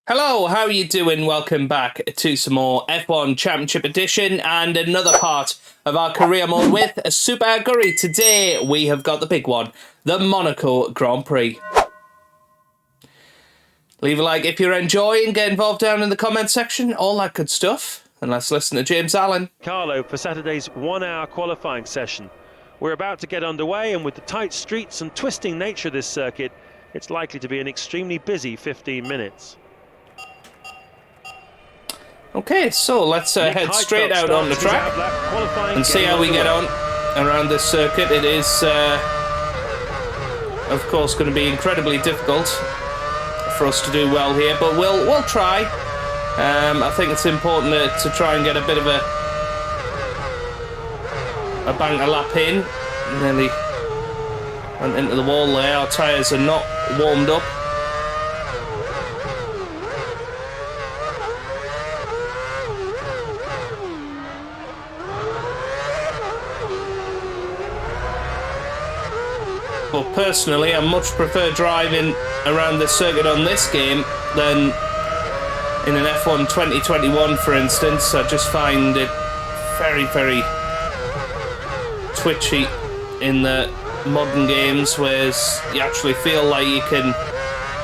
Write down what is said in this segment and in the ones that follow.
Hello, how are you doing? Welcome back to some more F1 Championship Edition and another part of our career mode with Super Aguri. Today we have got the big one, the Monaco Grand Prix. Leave a like if you're enjoying, get involved down in the comment section, all that good stuff. And let's listen to James Allen. Carlo for Saturday's 1 hour qualifying session. We're about to get underway, and with the tight streets and twisting nature of this circuit, it's likely to be an extremely busy 15 minutes. Okay, so let's head straight out on the track and see how we get on around this circuit. It is, of course, going to be incredibly difficult for us to do well here, but we'll try. I think it's important to try and get a bit of a banker lap in. Nearly went into the wall there. Our tyres are not warmed up. But personally, I much prefer driving around this circuit on this game than in an F1 2021, for instance. I just find it very, very twitchy in the modern games, whereas you actually feel like you can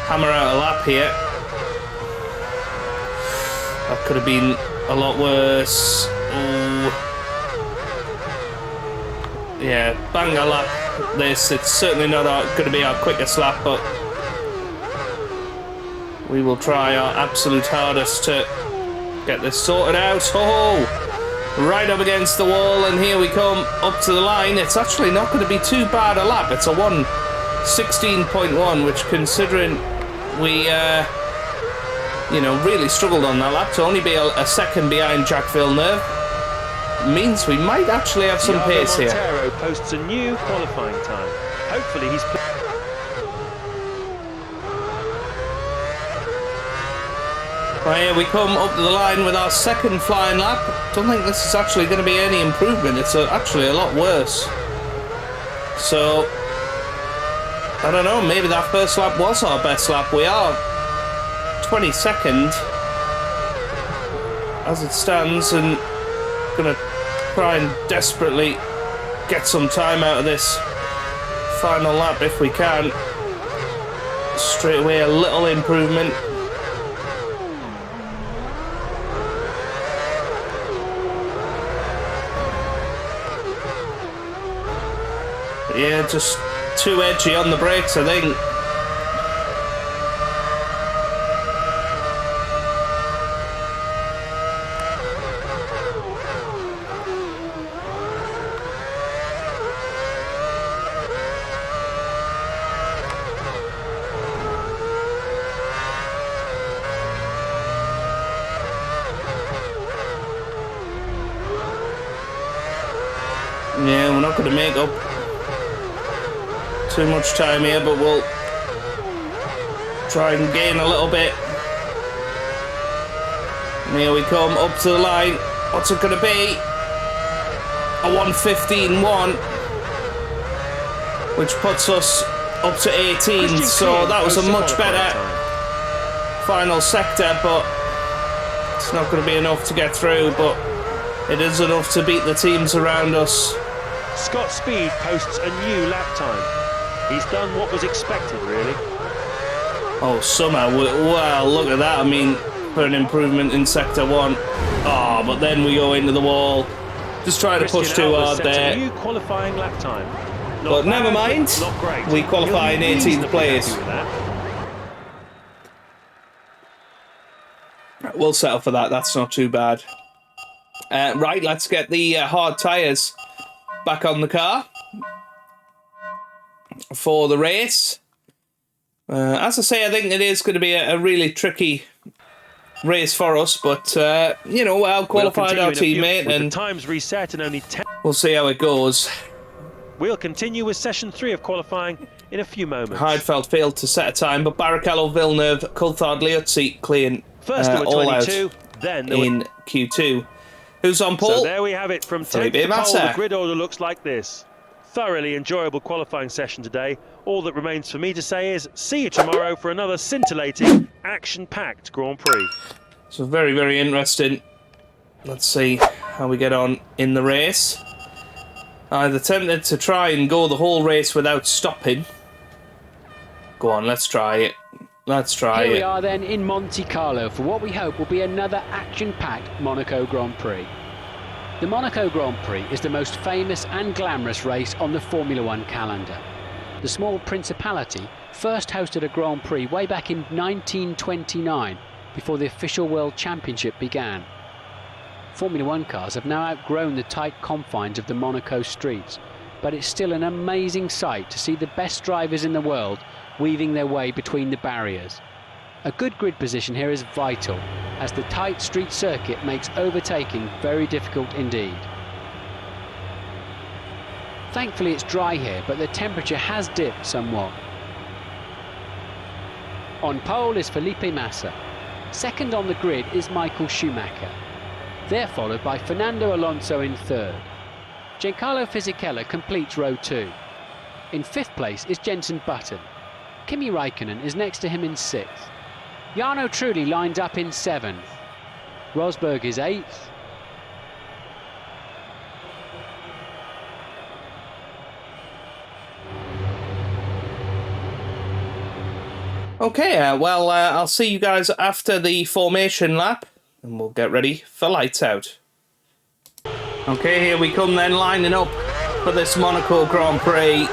hammer out a lap here. That could have been a lot worse. Ooh. Yeah, bang a lap. It's certainly not going to be our quickest lap, but we will try our absolute hardest to get this sorted out. Oh, right up against the wall, and here we come up to the line. It's actually not going to be too bad a lap. It's a 1:16.1, which, considering we really struggled on that lap, to only be a second behind Jack Villeneuve means we might actually have some pace here. Montero posts a new qualifying time. Hopefully he's... Right, here we come up to the line with our second flying lap. Don't think this is actually going to be any improvement. It's actually a lot worse. So, I don't know, maybe that first lap was our best lap. We are 22nd as it stands, and going to try and desperately get some time out of this final lap if we can. Straight away a little improvement. Yeah, just too edgy on the brakes, I think. Yeah, we're not going to make up too much time here, but we'll try and gain a little bit. And here we come up to the line. What's it going to be? A 1:15.1, which puts us up to 18. So that was a much better final sector, but it's not going to be enough to get through. But it is enough to beat the teams around us. Scott Speed posts a new lap time. He's done what was expected, really. Oh, somehow, well, look at that. I mean, for an improvement in Sector 1. Oh, but then we go into the wall. Just trying to push too hard there. New qualifying lap time. But never mind. Not great. We qualify in 18th place. We'll settle for that. That's not too bad. Right, let's get the hard tyres back on the car for the race. As I say, I think it is going to be a really tricky race for us, but well qualified our teammate, and the times reset in only 10. We'll see how it goes. We'll continue with session 3 of qualifying in a few moments. Heidfeld failed to set a time, but Barrichello, Villeneuve, Coulthard, Liuzzi clean first there were all 22, out then in Q2. Who's on pole? So there we have it, from 10th to pole, the grid order looks like this. thoroughly enjoyable qualifying session today. All that remains for me to say is see you tomorrow for another scintillating, action-packed Grand Prix. So very, very interesting. Let's see how we get on in the race. I've attempted to try and go the whole race without stopping. Go on, let's try it. Let's try it. Here we are then in Monte Carlo for what we hope will be another action-packed Monaco Grand Prix. The Monaco Grand Prix is the most famous and glamorous race on the Formula One calendar. The small principality first hosted a Grand Prix way back in 1929, before the official World Championship began. Formula One cars have now outgrown the tight confines of the Monaco streets, but it's still an amazing sight to see the best drivers in the world weaving their way between the barriers. A good grid position here is vital, as the tight street circuit makes overtaking very difficult indeed. Thankfully it's dry here, but the temperature has dipped somewhat. On pole is Felipe Massa. Second on the grid is Michael Schumacher. They're followed by Fernando Alonso in third. Giancarlo Fisichella completes row 2. In fifth place is Jenson Button. Kimi Raikkonen is next to him in 6th. Jarno Trulli lines up in 7th. Rosberg is 8th. Okay, well, I'll see you guys after the formation lap, and we'll get ready for lights out. Okay, here we come then, lining up for this Monaco Grand Prix.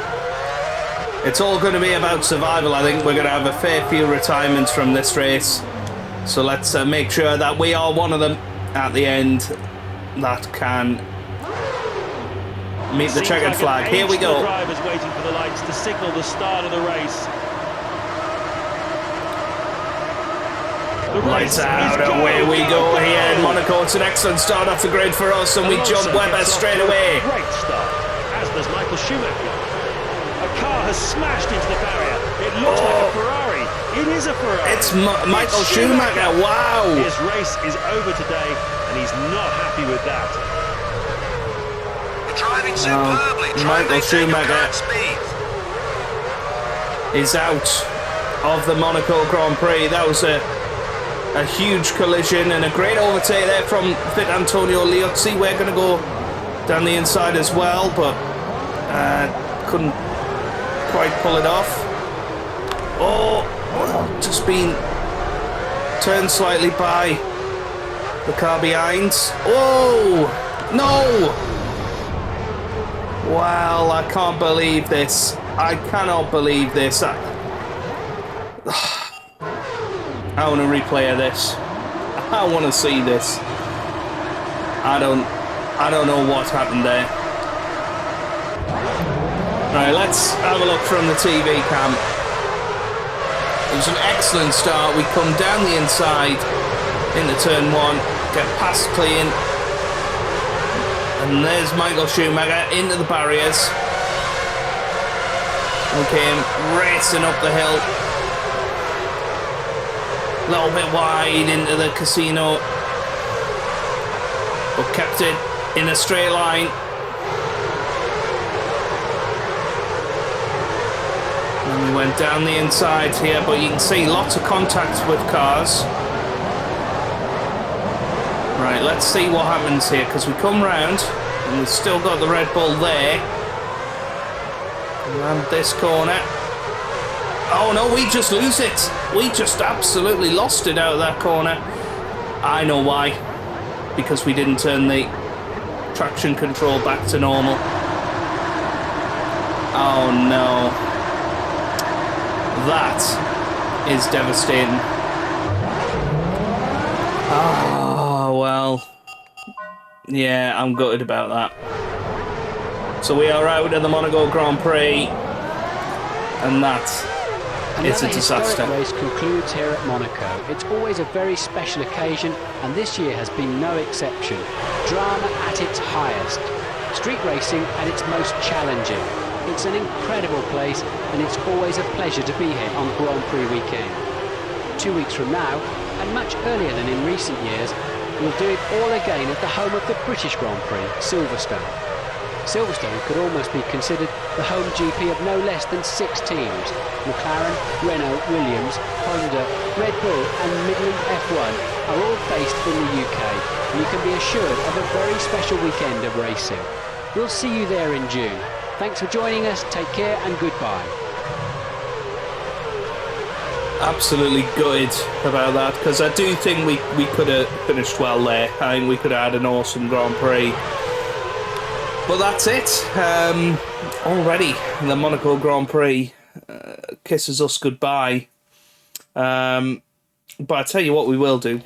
It's all going to be about survival. I think we're going to have a fair few retirements from this race. So let's make sure that we are one of them at the end that can meet the checkered flag. Here we go. Drivers waiting for the lights to signal the start of the race. Lights out, away we go here in Monaco. It's an excellent start off the grid for us, and we jump Webber straight away. Great start, as does Michael Schumacher. A car has smashed into the barrier. It looks like a Ferrari. It is a Ferrari. It's Michael Schumacher. Wow. His race is over today, and he's not happy with that. Driving superbly. Michael Schumacher is out of the Monaco Grand Prix. That was a huge collision and a great overtake there from Antonio Liozzi. We're going to go down the inside as well, but couldn't quite pull it off. Just been turned slightly by the car behind. Oh, no! Well, I can't believe this. I cannot believe this. I want to replay this. I want to see this. I don't know what happened there. Right, let's have a look from the TV cam. It was an excellent start. We come down the inside into turn 1, get past clean, and there's Michael Schumacher into the barriers. We came racing up the hill. A little bit wide into the casino, but kept it in a straight line. And we went down the inside here, but you can see lots of contact with cars. Right, let's see what happens here, because we come round and we've still got the Red Bull there. Around this corner. Oh no, we just lose it. We just absolutely lost it out of that corner. I know why. Because we didn't turn the traction control back to normal. Oh no. That is devastating. Oh, well. Yeah, I'm gutted about that. So we are out of the Monaco Grand Prix. And that is a disaster. Another historic race concludes here at Monaco. It's always a very special occasion, and this year has been no exception. Drama at its highest. Street racing at its most challenging. It's an incredible place, and it's always a pleasure to be here on Grand Prix weekend. 2 weeks from now, and much earlier than in recent years, we'll do it all again at the home of the British Grand Prix, Silverstone. Silverstone could almost be considered the home GP of no less than 6 teams. McLaren, Renault, Williams, Honda, Red Bull and Midland F1 are all based in the UK, and you can be assured of a very special weekend of racing. We'll see you there in June. Thanks for joining us, take care and goodbye. Absolutely gutted about that, because I do think we could have finished well there. I think we could have had an awesome Grand Prix. But that's it. Already the Monaco Grand Prix kisses us goodbye. But I tell you what we will do.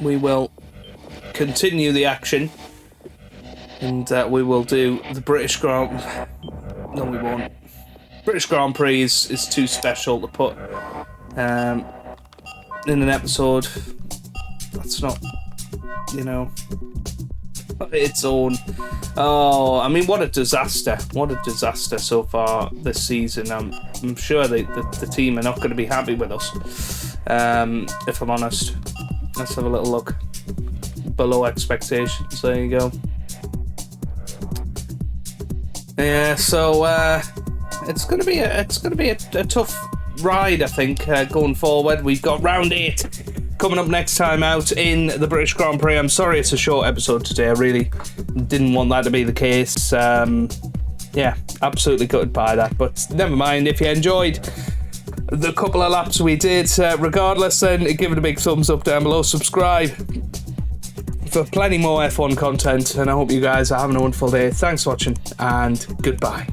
We will continue the action. And we will do the British Grand... No, we won't. British Grand Prix is too special to put in an episode. That's not, you know, its own. Oh, I mean, what a disaster. What a disaster so far this season. I'm sure the team are not going to be happy with us, if I'm honest. Let's have a little look. Below expectations. There you go. Yeah, so it's gonna be a tough ride, I think, going forward. We've got round 8 coming up next time out in the British Grand Prix. I'm sorry it's a short episode today. I really didn't want that to be the case. Yeah, absolutely gutted by that, but never mind. If you enjoyed the couple of laps we did, regardless, then give it a big thumbs up down below. Subscribe for plenty more F1 content, and I hope you guys are having a wonderful day. Thanks for watching, and goodbye.